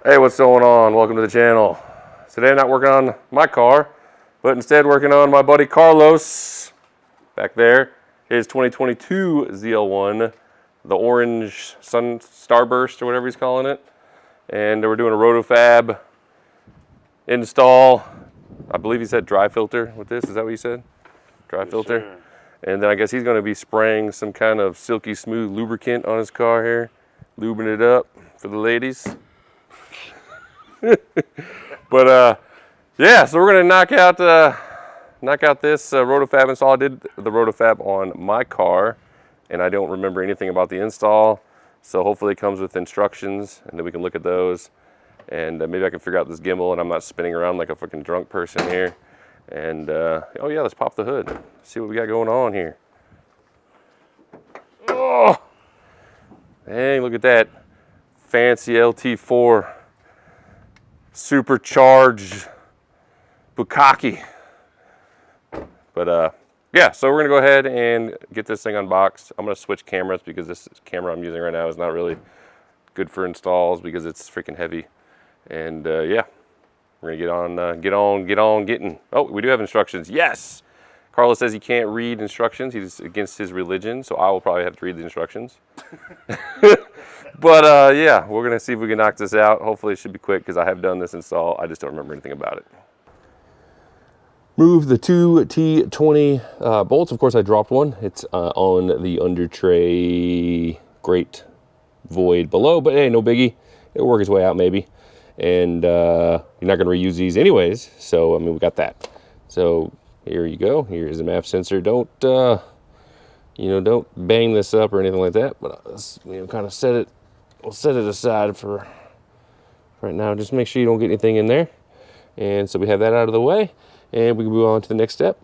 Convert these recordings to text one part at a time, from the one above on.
Hey, what's going on? Welcome to the channel. Today I'm not working on my car, but instead working on my buddy Carlos back there. His 2022 ZL1, the orange sun starburst or whatever he's calling it. And we're doing a Roto-Fab install. I believe he said dry filter with this. Is that what you said? Dry filter. Sure. And then I guess he's going to be spraying some kind of silky smooth lubricant on his car here, lubing it up for the ladies. But yeah, so we're gonna knock out this Roto-Fab install. I did the Roto-Fab on my car, and I don't remember anything about the install. So hopefully it comes with instructions, and then we can look at those, and maybe I can figure out this gimbal, and I'm not spinning around like a fucking drunk person here. And oh yeah, let's pop the hood. See what we got going on here. Oh, dang! Look at that fancy LT4. Supercharged bukkake. But yeah, so we're gonna go ahead and get this thing unboxed. I'm gonna switch cameras because this camera I'm using right now is not really good for installs because it's freaking heavy. And yeah, we're gonna get on getting. Oh, we do have instructions. Yes, Carlos says he can't read instructions. He's against his religion, so I will probably have to read the instructions. But yeah, we're gonna see if we can knock this out. Hopefully it should be quick because I have done this install. I just don't remember anything about it. Move the two T20 bolts. Of course, I dropped one. It's on the under tray grate void below, but hey, no biggie. It'll work its way out maybe. And you're not gonna reuse these anyways. So, I mean, we got that. So here you go. Here's the MAP sensor. Don't, you know, don't bang this up or anything like that, but let's, you know, kind of set it. We'll set it aside for right now. Just make sure you don't get anything in there. And so we have that out of the way, and we can move on to the next step.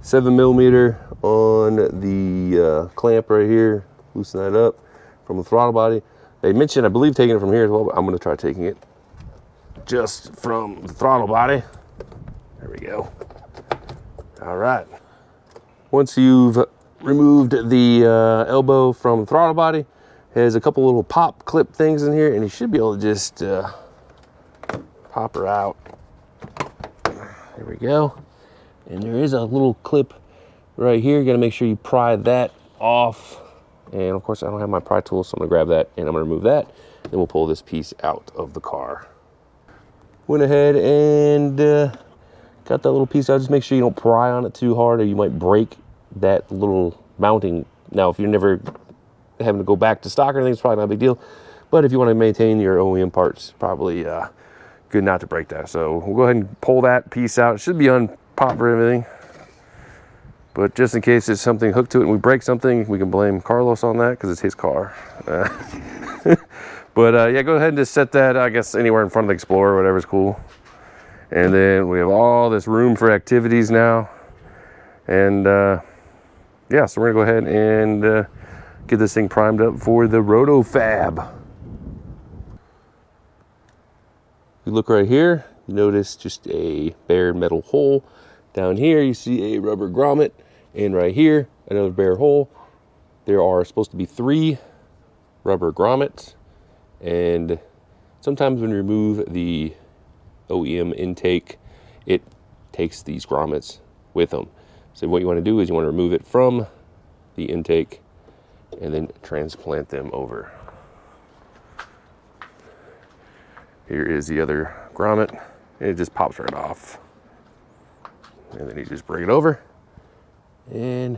7mm on the clamp right here. Loosen that up from the throttle body. They mentioned, I believe, taking it from here as well, but I'm going to try taking it just from the throttle body. There we go. All right. Once you've removed the elbow from the throttle body, there's a couple little pop clip things in here, and you should be able to just pop her out. There we go. And there is a little clip right here. You gotta make sure you pry that off. And of course, I don't have my pry tool, so I'm gonna grab that and I'm gonna remove that. Then we'll pull this piece out of the car. Went ahead and got that little piece out. Just make sure you don't pry on it too hard or you might break that little mounting. Now, if you're never having to go back to stock or anything, it's probably not a big deal. But if you want to maintain your OEM parts, probably good not to break that. So we'll go ahead and pull that piece out. It should be unpopped for everything. But just in case there's something hooked to it and we break something, we can blame Carlos on that because it's his car. But yeah, go ahead and just set that, I guess, anywhere in front of the Explorer, whatever's cool. And then we have all this room for activities now. And yeah, so we're gonna go ahead and get this thing primed up for the Roto-Fab. You look right here, you notice just a bare metal hole. Down here, you see a rubber grommet. And right here, another bare hole. There are supposed to be 3 rubber grommets. And sometimes when you remove the OEM intake, it takes these grommets with them. So what you want to do is you want to remove it from the intake and then transplant them over. Here is the other grommet, and it just pops right off. And then you just bring it over and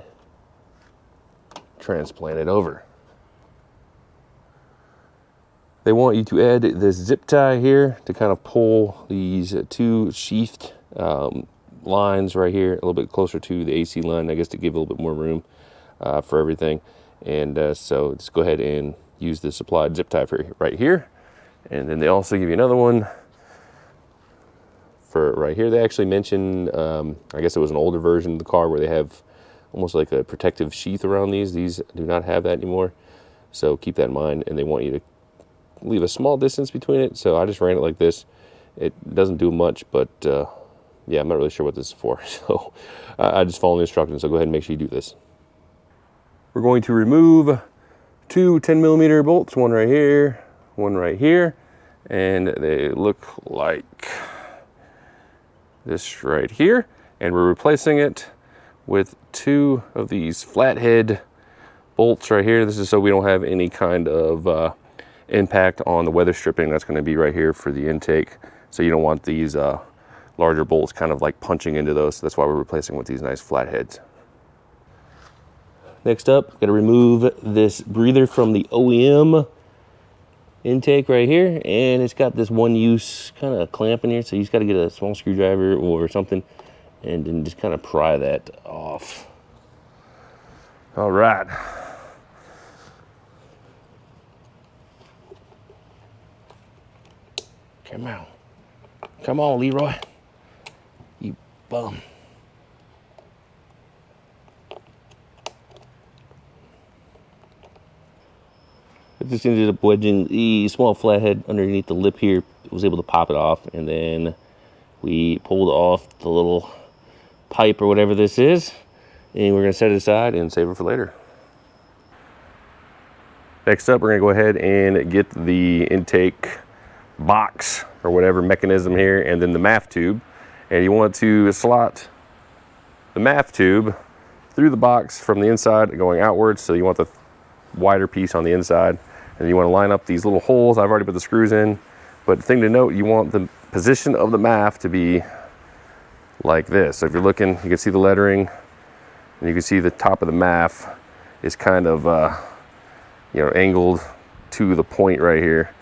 transplant it over. They want you to add this zip tie here to kind of pull these 2 sheathed lines right here a little bit closer to the AC line, I guess, to give a little bit more room. for everything. And so just go ahead and use the supplied zip tie for right here. And then they also give you another one for right here. They actually mention, I guess it was an older version of the car where they have almost like a protective sheath around these. These do not have that anymore. So keep that in mind, and they want you to leave a small distance between it. So I just ran it like this. It doesn't do much, but yeah, I'm not really sure what this is for. So I just follow the instructions. So go ahead and make sure you do this. We're going to remove two 10mm bolts, one right here, one right here, and they look like this right here. And we're replacing it with two of these flathead bolts right here. This is so we don't have any kind of impact on the weather stripping that's going to be right here for the intake. So you don't want these larger bolts kind of like punching into those. So that's why we're replacing with these nice flatheads. Next up, got to remove this breather from the OEM intake right here, and it's got this one-use kind of clamp in here, so you just got to get a small screwdriver or something and then just kind of pry that off. All right. Come on. Come on, Leroy. You bum. I just ended up wedging the small flathead underneath the lip here. I was able to pop it off, and then we pulled off the little pipe or whatever this is, and we're going to set it aside and save it for later. Next up, we're going to go ahead and get the intake box or whatever mechanism here, and then the MAF tube. And you want to slot the MAF tube through the box from the inside going outwards. So you want the wider piece on the inside, and you want to line up these little holes. I've already put the screws in, but the thing to note, you want the position of the MAF to be like this. So if you're looking, you can see the lettering, and you can see the top of the MAF is kind of angled to the point right here.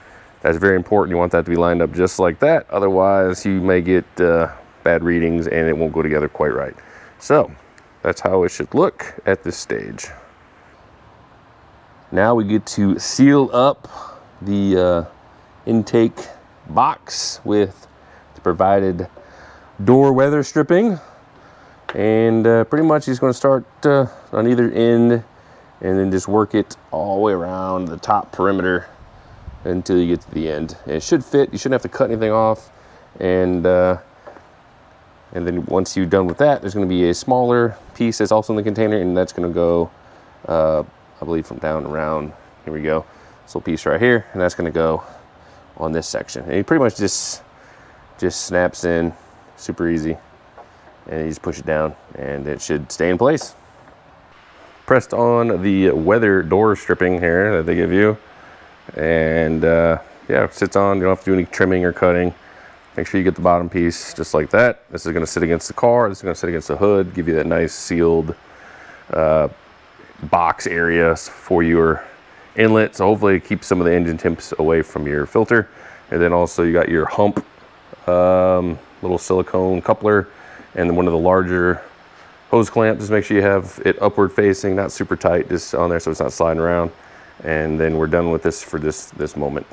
That's very important. You want that to be lined up just like that. Otherwise, you may get bad readings and it won't go together quite right. So that's how it should look at this stage. Now we get to seal up the intake box with the provided door weather stripping. And pretty much he's going to start on either end and then just work it all the way around the top perimeter until you get to the end. And it should fit. You shouldn't have to cut anything off. And then once you're done with that, there's going to be a smaller piece that's also in the container, and that's going to go, I believe, from down around. Here we go. This little piece right here, and that's going to go on this section. And it pretty much just snaps in, super easy. And you just push it down, and it should stay in place. Pressed on the weather door stripping here that they give you. And yeah, it sits on. You don't have to do any trimming or cutting. Make sure you get the bottom piece just like that. This is going to sit against the car. This is going to sit against the hood, give you that nice sealed box area for your inlet. So hopefully keep some of the engine temps away from your filter. And then also you got your hump little silicone coupler, and then one of the larger hose clamps. Just make sure you have it upward facing, not super tight, just on there so it's not sliding around. And then we're done with this for this moment.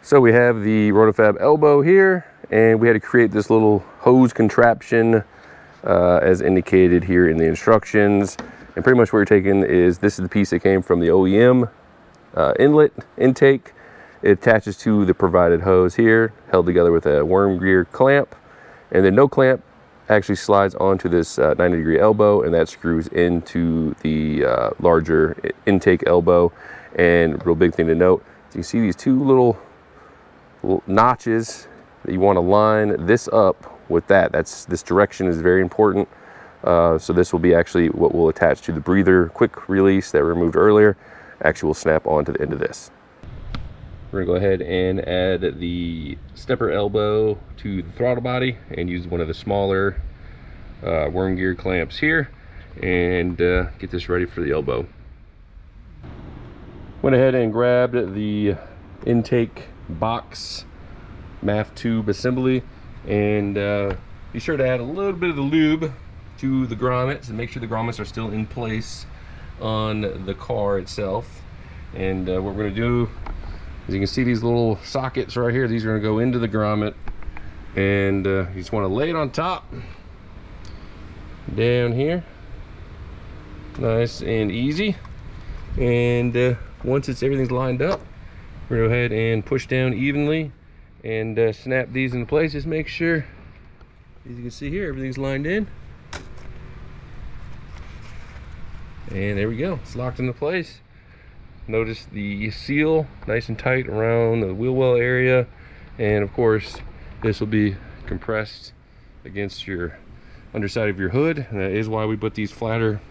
So we have the Roto-Fab elbow here, and we had to create this little hose contraption as indicated here in the instructions. And pretty much what you're taking is, this is the piece that came from the OEM inlet intake. It attaches to the provided hose here, held together with a worm gear clamp, and then no clamp actually slides onto this 90-degree elbow, and that screws into the larger intake elbow. And real big thing to note, you see these two little notches that you want to line this up with that. This direction is very important. So this will be actually what will attach to the breather quick release that we removed earlier. Actually will snap onto the end of this. We're gonna go ahead and add the stepper elbow to the throttle body and use one of the smaller worm gear clamps here, and get this ready for the elbow. Went ahead and grabbed the intake box MAF tube assembly, and be sure to add a little bit of the lube to the grommets and make sure the grommets are still in place on the car itself. And what we're going to do, as you can see, these little sockets right here, these are going to go into the grommet, and you just want to lay it on top down here, nice and easy. And once everything's lined up, we're going to go ahead and push down evenly and snap these into place. Just make sure, as you can see here, everything's lined in. And there we go, it's locked into place. Notice the seal nice and tight around the wheel well area, and of course this will be compressed against your underside of your hood, and that is why we put these flatter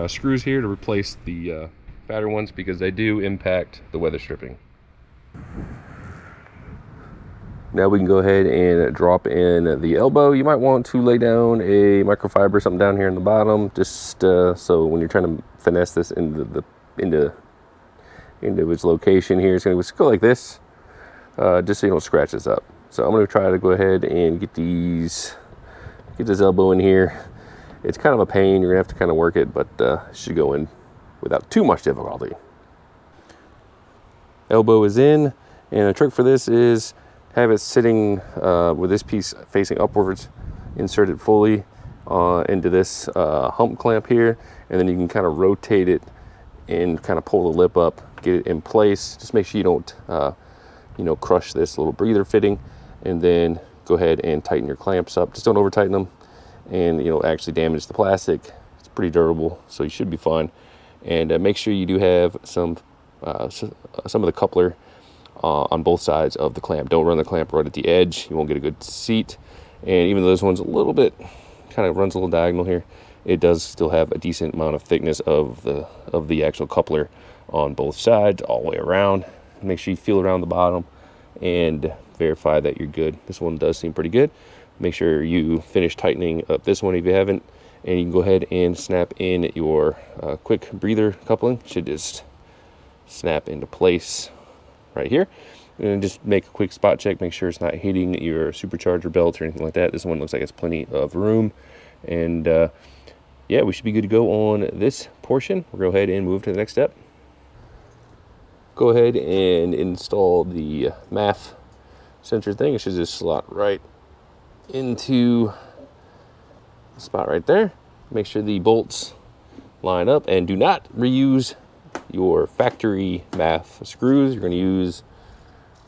screws here to replace the fatter ones, because they do impact the weather stripping. Now we can go ahead and drop in the elbow. You might want to lay down a microfiber or something down here in the bottom, just so when you're trying to finesse this into its location here, it's going to go like this, just so you don't scratch this up. So I'm going to try to go ahead and get this elbow in here. It's kind of a pain, you're going to have to kind of work it, but it should go in without too much difficulty. Elbow is in, and the trick for this is have it sitting with this piece facing upwards, insert it fully into this hump clamp here, and then you can kind of rotate it and kind of pull the lip up, get it in place. Just make sure you don't crush this little breather fitting, and then go ahead and tighten your clamps up. Just don't over tighten them and actually damage the plastic. It's pretty durable, so you should be fine. And make sure you do have some of the coupler on both sides of the clamp. Don't run the clamp right at the edge, you won't get a good seat. And even though this one's a little bit kind of runs a little diagonal here, it does still have a decent amount of thickness of the actual coupler on both sides all the way around. Make sure you feel around the bottom and verify that you're good. This one does seem pretty good. Make sure you finish tightening up this one if you haven't, and you can go ahead and snap in your quick breather coupling. Should just snap into place right here, and just make a quick spot check, make sure it's not hitting your supercharger belt or anything like that. This one looks like it's plenty of room, and yeah, we should be good to go on this portion. We'll go ahead and move to the next step. Go ahead and install the MAF sensor thing. It should just slot right into the spot right there. Make sure the bolts line up, and do not reuse your factory MAF screws. You're going to use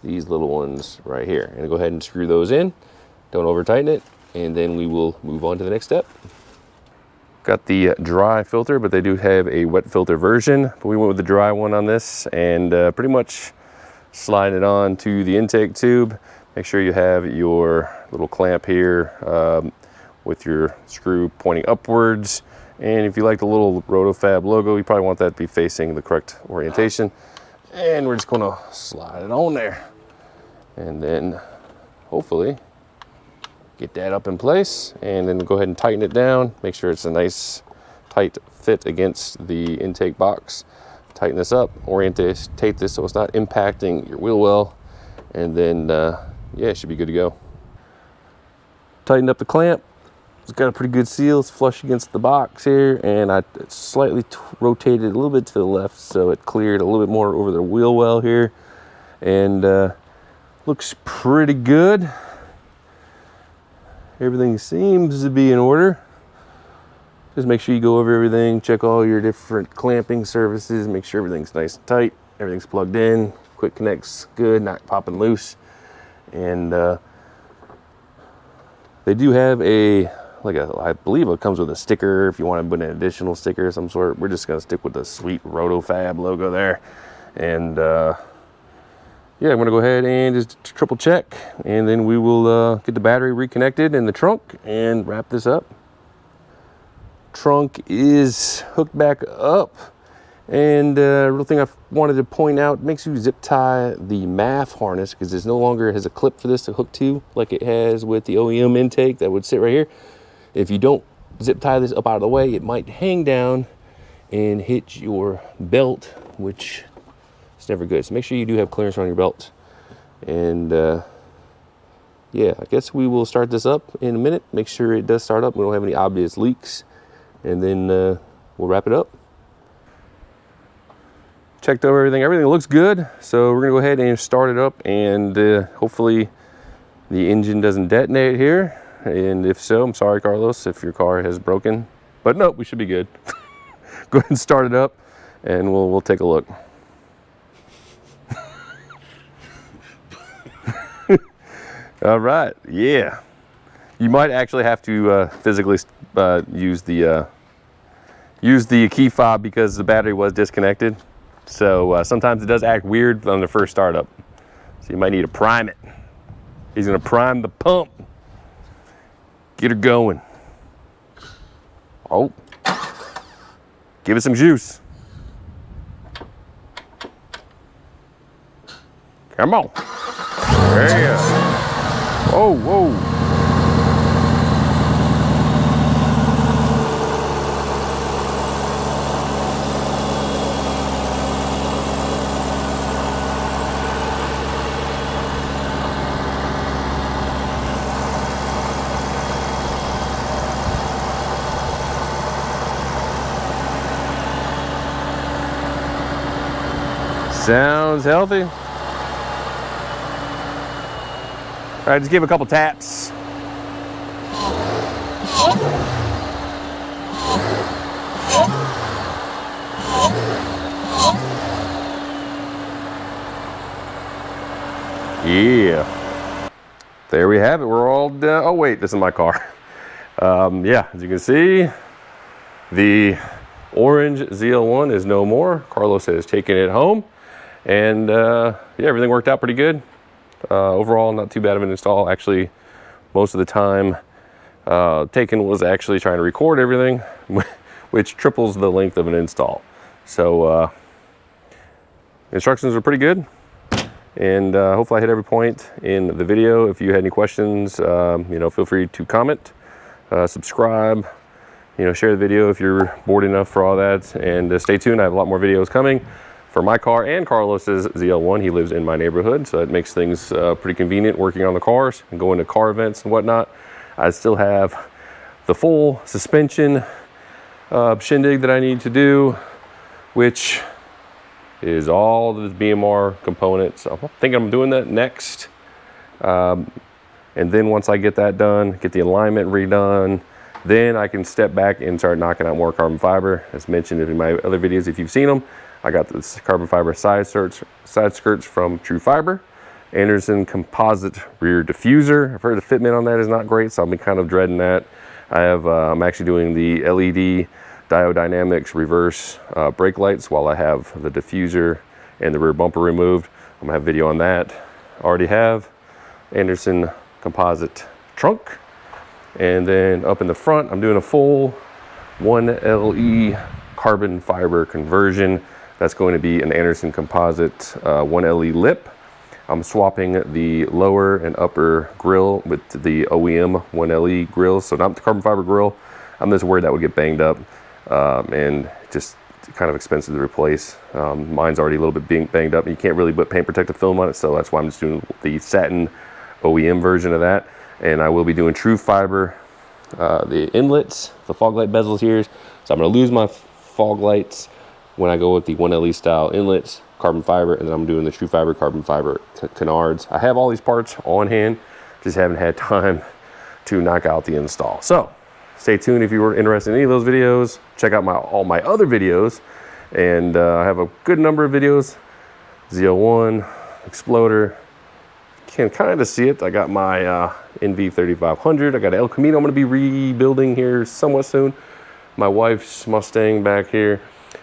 these little ones right here, and go ahead and screw those in. Don't over tighten it, and then we will move on to the next step. Got the dry filter, but they do have a wet filter version, but we went with the dry one on this, and pretty much slide it on to the intake tube. Make sure you have your little clamp here with your screw pointing upwards, and if you like the little Roto-Fab logo, you probably want that to be facing the correct orientation. And we're just going to slide it on there, and then hopefully get that up in place, and then go ahead and tighten it down. Make sure it's a nice tight fit against the intake box. Tighten this up, orientate this so it's not impacting your wheel well, and then yeah, it should be good to go. Tightened up the clamp. It's got a pretty good seal. It's flush against the box here, and I slightly rotated a little bit to the left so it cleared a little bit more over the wheel well here, and looks pretty good. Everything seems to be in order. Just make sure you go over everything, check all your different clamping surfaces, make sure everything's nice and tight, everything's plugged in, quick connect's good, not popping loose. And they do have I believe it comes with a sticker if you want to put an additional sticker of some sort. We're just gonna stick with the sweet Roto-Fab logo there. And yeah, I'm gonna go ahead and just triple check, and then we will get the battery reconnected in the trunk and wrap this up. Trunk is hooked back up, and real thing I wanted to point out, make sure you zip tie the MAF harness, because there's no longer has a clip for this to hook to like it has with the OEM intake that would sit right here. If you don't zip tie this up out of the way, it might hang down and hit your belt, which is never good. So make sure you do have clearance on your belt. And yeah, I guess we will start this up in a minute. Make sure it does start up. We don't have any obvious leaks. And then we'll wrap it up. Checked over everything. Everything looks good. So we're going to go ahead and start it up. And hopefully the engine doesn't detonate here. And if so, I'm sorry, Carlos, if your car has broken. But no, we should be good. Go ahead and start it up. And we'll take a look. All right, yeah. You might actually have to physically use the key fob because the battery was disconnected. So sometimes it does act weird on the first startup. So you might need to prime it. He's gonna prime the pump. Get her going. Oh, give it some juice. Come on. There you go. Whoa, whoa. Sounds healthy. All right, just give it a couple taps. Yeah. There we have it. We're all done. Oh wait, this is my car. Yeah, as you can see, the orange ZL1 is no more. Carlos has taken it home. And yeah, everything worked out pretty good. Overall, not too bad of an install. Actually, most of the time taken was actually trying to record everything, which triples the length of an install. So instructions are pretty good. And hopefully I hit every point in the video. If you had any questions, you know, feel free to comment, subscribe, you know, share the video if you're bored enough for all that. And stay tuned. I have a lot more videos coming for my car and Carlos's ZL1. He lives in my neighborhood, so it makes things pretty convenient working on the cars and going to car events and whatnot. I still have the full suspension shindig that I need to do, which is all the BMR components. I'm thinking I'm doing that next. And then once I get that done, get the alignment redone, then I can step back and start knocking out more carbon fiber. As mentioned in my other videos, if you've seen them, I got this carbon fiber side skirts from True Fiber. Anderson composite rear diffuser. I've heard the fitment on that is not great, so I'll be kind of dreading that. I have, I'm actually doing the LED Diode Dynamics reverse brake lights while I have the diffuser and the rear bumper removed. I'm gonna have video on that. Already have Anderson composite trunk. And then up in the front, I'm doing a full 1LE carbon fiber conversion. That's going to be an Anderson composite 1LE lip. I'm swapping the lower and upper grill with the OEM 1LE grills. So not the carbon fiber grill. I'm just worried that would get banged up and just kind of expensive to replace. Mine's already a little bit being banged up. You can't really put paint protective film on it, so that's why I'm just doing the satin OEM version of that. And I will be doing True Fiber, the inlets, the fog light bezels here. So I'm gonna lose my fog lights when I go with the 1LE style inlets, carbon fiber, and then I'm doing the True Fiber carbon fiber canards. I have all these parts on hand, just haven't had time to knock out the install. So stay tuned if you were interested in any of those videos. Check out all my other videos. And I have a good number of videos. ZL1, Exploder, can kind of see it. I got my NV3500. I got El Camino I'm gonna be rebuilding here somewhat soon. My wife's Mustang back here.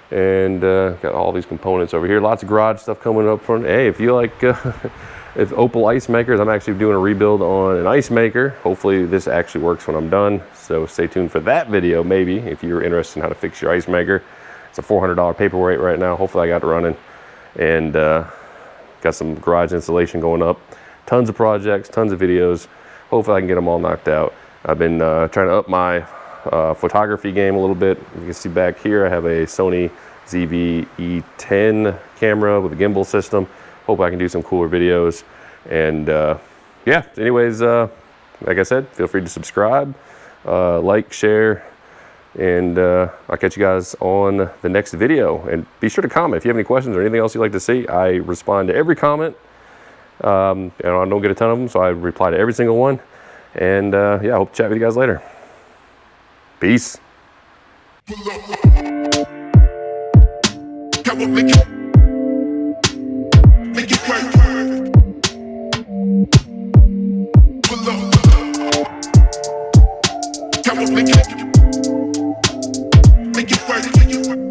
And got all these components over here. Lots of garage stuff coming up front. Hey, if you like if Opel ice makers, I'm actually doing a rebuild on an ice maker. Hopefully this actually works when I'm done. So stay tuned for that video, maybe, if you're interested in how to fix your ice maker. It's a $400 paperweight right now. Hopefully I got it running. And got some garage installation going up. Tons of projects, tons of videos. Hopefully I can get them all knocked out. I've been trying to up my photography game a little bit. You can see back here I have a Sony ZV-E10 camera with a gimbal system. Hope I can do some cooler videos. And yeah, anyways, like I said, feel free to subscribe, like, share, and I'll catch you guys on the next video. And be sure to comment if you have any questions or anything else you'd like to see. I respond to every comment. And I don't get a ton of them, so I reply to every single one. And yeah, I hope to chat with you guys later. Peace. Make it work.